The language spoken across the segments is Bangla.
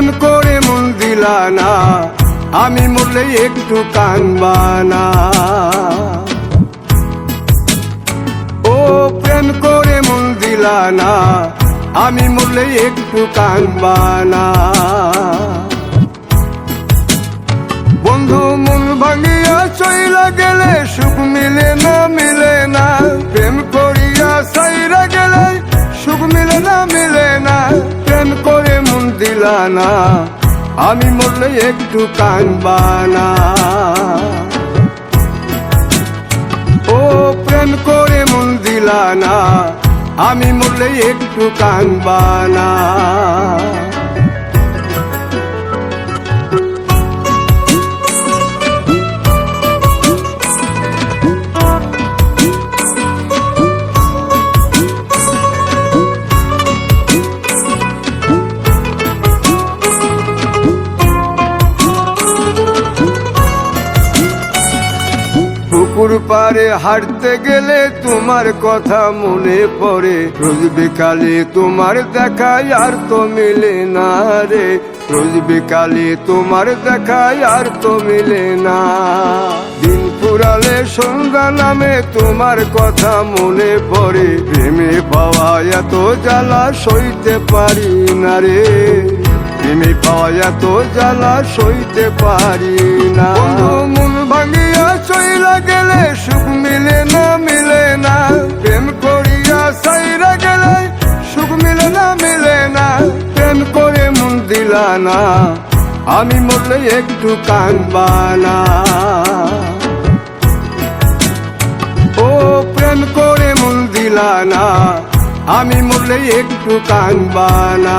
প্রেম করে মন দিলা না, আমি মরলে একটু কানবা না। ও প্রেম করে মন দিলা না, আমি মরলে একটু কানবা না। বন্ধু মন ভাঙিয়া চইলা গেলে সুখ মিলে না, মিলে না। প্রেম করিয়া সাইরা গেলে সুখ মিলে না, মিলে না। প্রেম করে মন দিলা না, আমি মরলে একটু কানবা না। ও প্রেম করে মন দিলা না, আমি মরলে একটু কানবা না। পুকুর পারে হাঁটতে গেলে তোমার কথা মনে পড়ে, রোজ বিকালে তোমার দেখায় আর তো মিলে না রে। রোজ বিকালে তোমার দেখায় আর তো মিলে না। দিন ফুরালে সন্ধ্যা নামে তোমার কথা মনে পড়ে, প্রেমে পাওয়া এত জ্বালা সইতে পারি না রে। প্রেমে পাওয়া এত জ্বালা সইতে পারি না। মন ভাঙিয়া চইলা গেলে সুখ মিলে না, মিলে না। প্রেম করিয়া সাইরা গেলে সুখ মিলে না, মিলে না। প্রেম করে মন দিলা না, আমি মরলে একটু কানবা না। ও প্রেম করে মন দিলা না, আমি মরলে একটু কানবা না।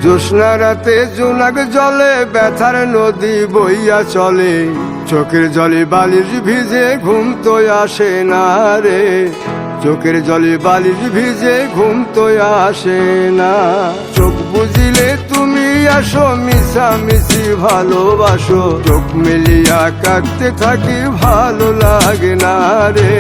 জ্যোৎস্না রাতে জোনাক জলে ব্যথার নদী বইয়া চলে, চোখের জলে বালিশ ভিজে ঘুম তো আসে না রে। চোখের জলে বালিশ ভিজে ঘুম তো আসে না। চোখ বুঝিলে তুমি আসো, মিশামিশি ভালোবাসো। চোখ মিলিয়া কাঁদতে থাকি ভালো লাগে না রে।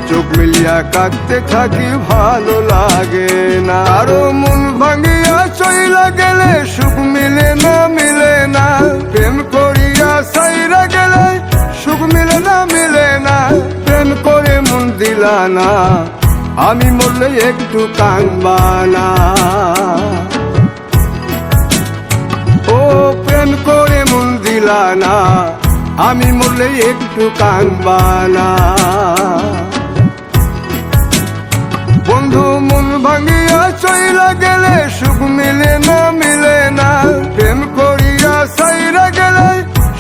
চোখ মিলিয়া কাঁদতে থাকি ভালো লাগে না। আরো মন ভাঙিয়া চইলা গেলে সুখ মিলে না, মিলে না। প্রেম করিয়া সাইরা গেলে সুখ মিলে না, মিলে না। প্রেম করে মন দিলা না, আমি মরলে একটু কানবা না। ও প্রেম করে মন দিলা না, আমি মরলে একটু কানবা না। বন্ধু মন ভাঙিয়া চইলা গেলে সুখ মিলে না, মিলে না। প্রেম করিয়া সাইরা গেলে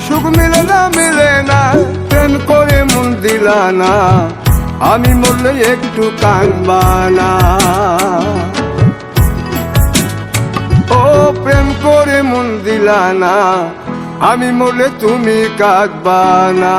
সুখ মিলে না, মিলে না। প্রেম করে মন দিলা না, আমি মরলে একটু কানবা না। ও প্রেম করে মন দিলা না, আমি মরলে তুমি কাঁদবা না।